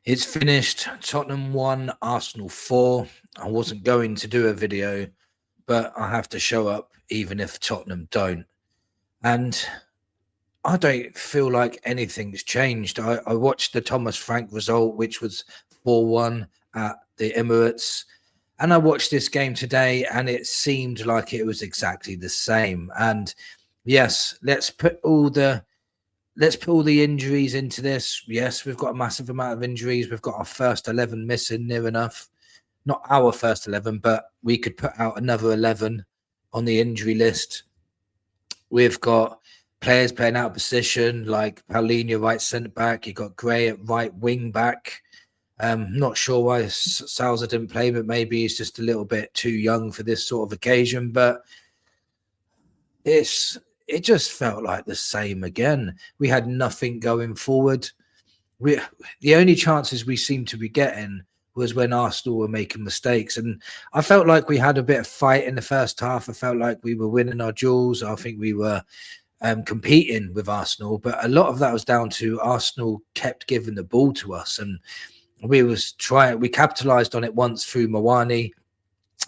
It's finished. Tottenham 1, Arsenal 4. I wasn't going to do a video, but I have to show up even if Tottenham don't. And I don't feel like anything's changed. I watched the Thomas Frank result, which was 4-1 at the Emirates. And I watched this game today, and it seemed like it was exactly the same. And yes, let's put all the injuries into this. Yes, we've got a massive amount of injuries. We've got our first 11 missing near enough. Not our first 11, but we could put out another 11 on the injury list. We've got players playing out of position, like Paulinho, right centre back. You got Gray at right wing back. Not sure why Salza didn't play, but maybe he's just a little bit too young for this sort of occasion. But it just felt like the same again. We had nothing going forward. The only chances we seemed to be getting was when Arsenal were making mistakes. And I felt like we had a bit of fight in the first half. I felt like we were winning our duels. I think we were competing with Arsenal. But a lot of that was down to Arsenal kept giving the ball to us. And we capitalised on it once through Mawani.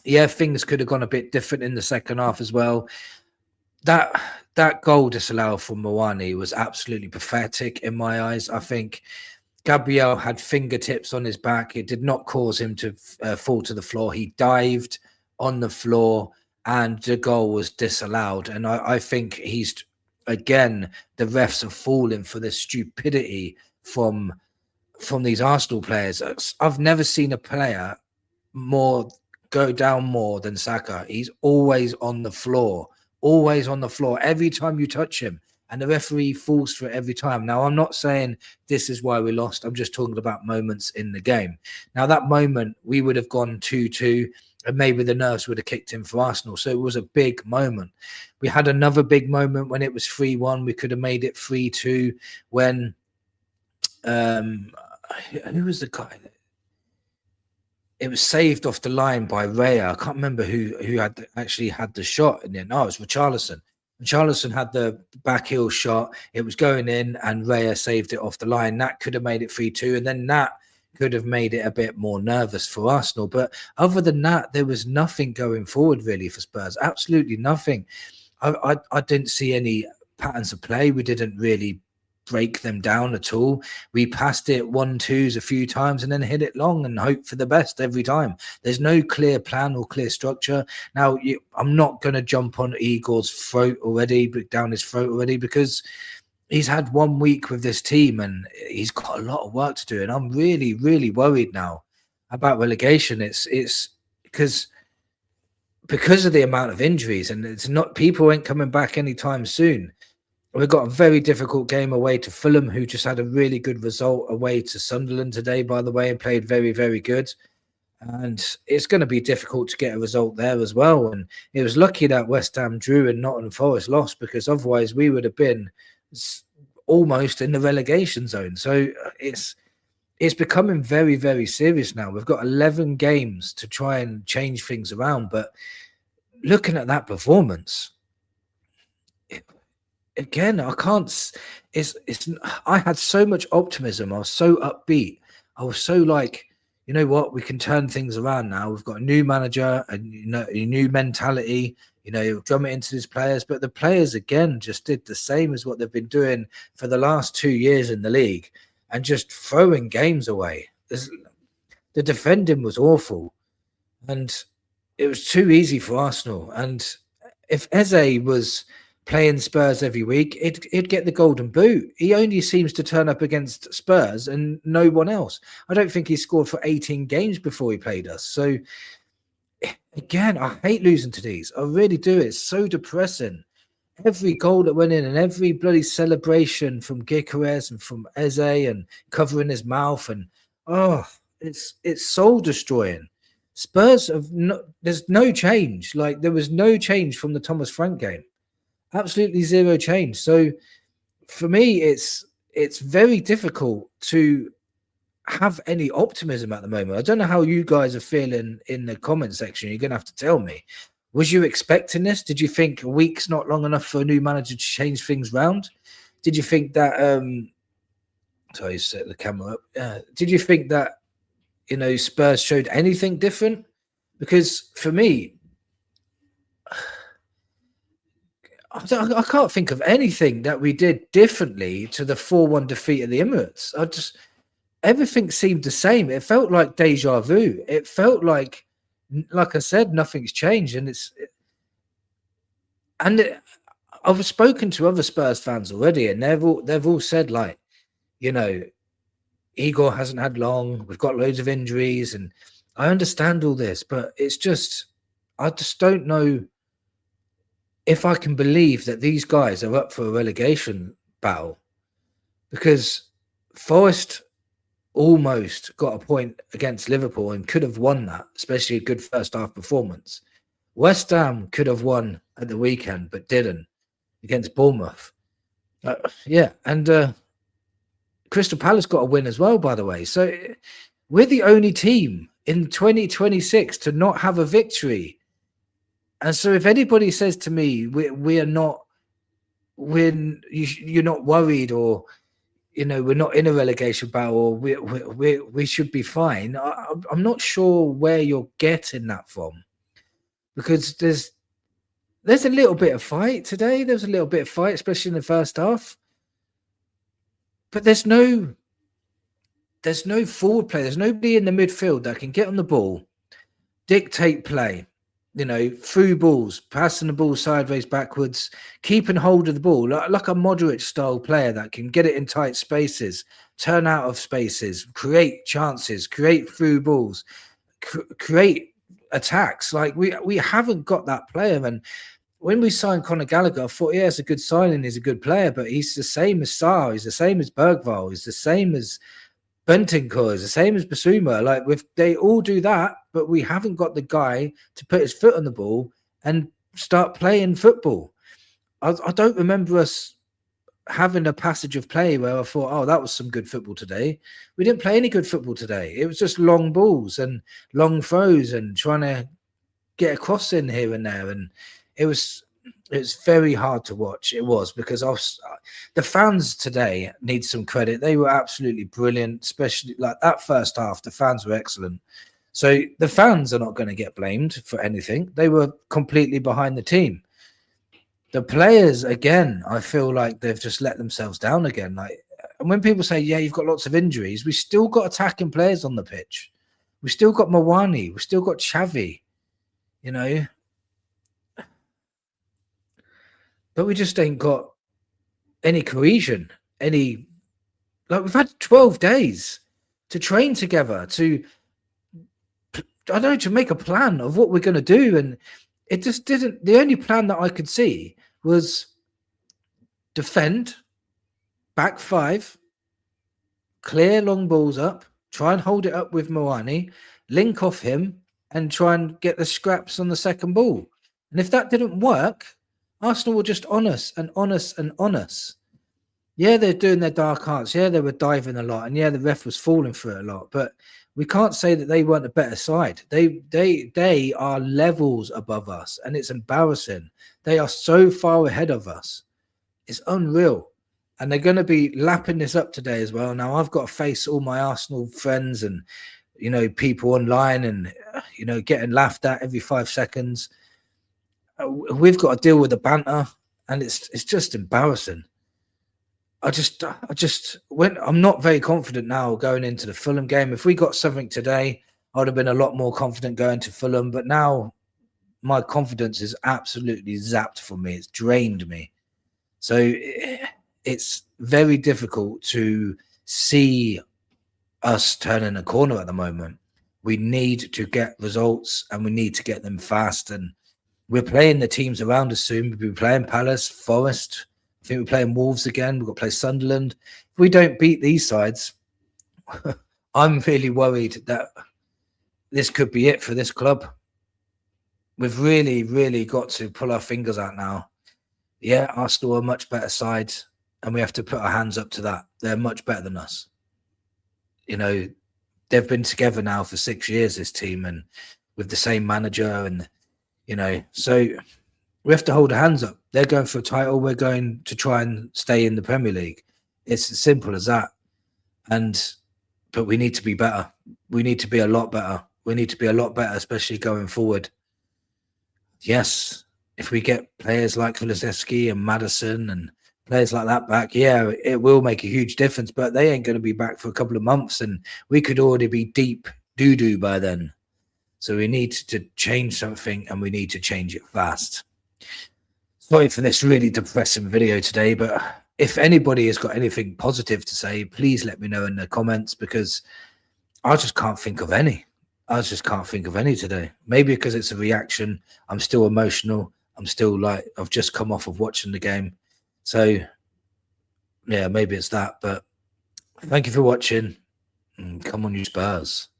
Yeah, things could have gone a bit different in the second half as well. That goal disallowed from Mawani was absolutely pathetic in my eyes. I think Gabriel had fingertips on his back. It did not cause him to fall to the floor. He dived on the floor and the goal was disallowed. And I think again, the refs are falling for this stupidity from these Arsenal players. I've never seen a player go down more than Saka. He's always on the floor. Always on the floor every time you touch him, and the referee falls for it every time. Now, I'm not saying this is why we lost. I'm just talking about moments in the game. Now, that moment, we would have gone 2-2, and maybe the nerves would have kicked in for Arsenal. So it was a big moment. We had another big moment when it was 3-1. We could have made it 3-2 when who was the guy? It was saved off the line by Raya. I can't remember who actually had the shot in the end. No, it was Richarlison. Richarlison had the back heel shot. It was going in, and Raya saved it off the line. That could have made it 3-2, and then that could have made it a bit more nervous for Arsenal. But other than that, there was nothing going forward really for Spurs. Absolutely nothing. I didn't see any patterns of play. We didn't really break them down at all. We passed it 1-2s a few times and then hit it long and hope for the best every time. There's no clear plan or clear structure. Now, I'm not going to jump on Igor's throat already, down his throat already, because he's had 1 week with this team and he's got a lot of work to do. And I'm really, really worried now about relegation. It's because of the amount of injuries, and it's not, people ain't coming back anytime soon. We've got a very difficult game away to Fulham, who just had a really good result away to Sunderland today, by the way, and played very, very good. And it's going to be difficult to get a result there as well. And it was lucky that West Ham drew and Nottingham Forest lost, because otherwise we would have been almost in the relegation zone. So it's becoming very, very serious now. We've got 11 games to try and change things around. But looking at that performance, again, I can't. I had so much optimism. I was so upbeat. I was so like, you know what, we can turn things around now. We've got a new manager, and a new mentality. Drum it into these players. But the players again just did the same as what they've been doing for the last 2 years in the league, and just throwing games away. The defending was awful, and it was too easy for Arsenal. And if Eze was playing Spurs every week, he'd get the golden boot. He only seems to turn up against Spurs and no one else. I don't think he scored for 18 games before he played us. So again, I hate losing to these. I really do. It's so depressing. Every goal that went in and every bloody celebration from Gyökeres and from Eze and covering his mouth, and it's soul destroying. Spurs there's no change. Like, there was no change from the Thomas Frank game. Absolutely zero change. So for me, it's very difficult to have any optimism at the moment. I don't know how you guys are feeling in the comment section. You're going to have to tell me. Was you expecting this? Did you think a week's not long enough for a new manager to change things round? Did you think that So I set the camera up. Did you think that, Spurs showed anything different? Because for me, I can't think of anything that we did differently to the 4-1 defeat at the Emirates. Everything seemed the same. It felt like deja vu. It felt like I said, nothing's changed, I've spoken to other Spurs fans already, and they've all said, like, Igor hasn't had long. We've got loads of injuries, and I understand all this, but I just don't know if I can believe that these guys are up for a relegation battle, because Forest almost got a point against Liverpool and could have won that, especially a good first half performance. West Ham could have won at the weekend, but didn't, against Bournemouth. And Crystal Palace got a win as well, by the way. So we're the only team in 2026 to not have a victory. And so if anybody says to me, you're not worried, or we're not in a relegation battle, or we should be fine, I'm not sure where you're getting that from, because there's a little bit of fight today. There's a little bit of fight, especially in the first half, but there's no forward play. There's nobody in the midfield that can get on the ball, dictate play, through balls, passing the ball sideways, backwards, keeping hold of the ball, like a Modric style player that can get it in tight spaces, turn out of spaces, create chances, create through balls, create attacks. Like we haven't got that player. And when we signed Conor Gallagher, I thought, yeah, it's a good signing. He's a good player, but he's the same as Sarr. He's the same as Bergvall. He's the same as Bentancur, is the same as Basuma. Like, they all do that, but we haven't got the guy to put his foot on the ball and start playing football. I don't remember us having a passage of play where I thought, oh, that was some good football today. We didn't play any good football today. It was just long balls and long throws and trying to get a cross in here and there. And it's very hard to watch. It was, because the fans today need some credit. They were absolutely brilliant, especially like that first half. The fans were excellent. So the fans are not going to get blamed for anything. They were completely behind the team. The players, again, I feel like they've just let themselves down again. Like, and when people say, yeah, you've got lots of injuries, we still got attacking players on the pitch. We still got Mawani. We still got Xavi, but we just ain't got any cohesion, we've had 12 days to train together, to make a plan of what we're going to do. And it just didn't. The only plan that I could see was defend, back five, clear long balls up, try and hold it up with Mawani, link off him, and try and get the scraps on the second ball. And if that didn't work, Arsenal were just on us and on us and on us. Yeah, they're doing their dark arts. Yeah, they were diving a lot. And yeah, the ref was falling for it a lot. But we can't say that they weren't a better side. They are levels above us. And it's embarrassing. They are so far ahead of us. It's unreal. And they're going to be lapping this up today as well. Now, I've got to face all my Arsenal friends and, people online and, getting laughed at every 5 seconds. We've got to deal with the banter, and it's just embarrassing. I'm not very confident now going into the Fulham game. If we got something today, I would have been a lot more confident going to Fulham. But now my confidence is absolutely zapped from me. It's drained me. So it's very difficult to see us turning a corner at the moment. We need to get results, and we need to get them fast. And we're playing the teams around us soon. We'll be playing Palace, Forest. I think we're playing Wolves again. We've got to play Sunderland. If we don't beat these sides, I'm really worried that this could be it for this club. We've really, really got to pull our fingers out now. Yeah, Arsenal are a much better side, and we have to put our hands up to that. They're much better than us. They've been together now for 6 years, this team, and with the same manager, and so we have to hold our hands up. They're going for a title. We're going to try and stay in the Premier League. It's as simple as that. But we need to be better. We need to be a lot better. We need to be a lot better, especially going forward. Yes, if we get players like Kulusevski and Madison and players like that back, yeah, it will make a huge difference. But they ain't going to be back for a couple of months, and we could already be deep doo-doo by then. So we need to change something, and we need to change it fast. Sorry for this really depressing video today, but if anybody has got anything positive to say, please let me know in the comments, because I just can't think of any. I just can't think of any today. Maybe because it's a reaction. I'm still emotional. I'm still like, I've just come off of watching the game. So, yeah, maybe it's that. But thank you for watching. And come on, you Spurs.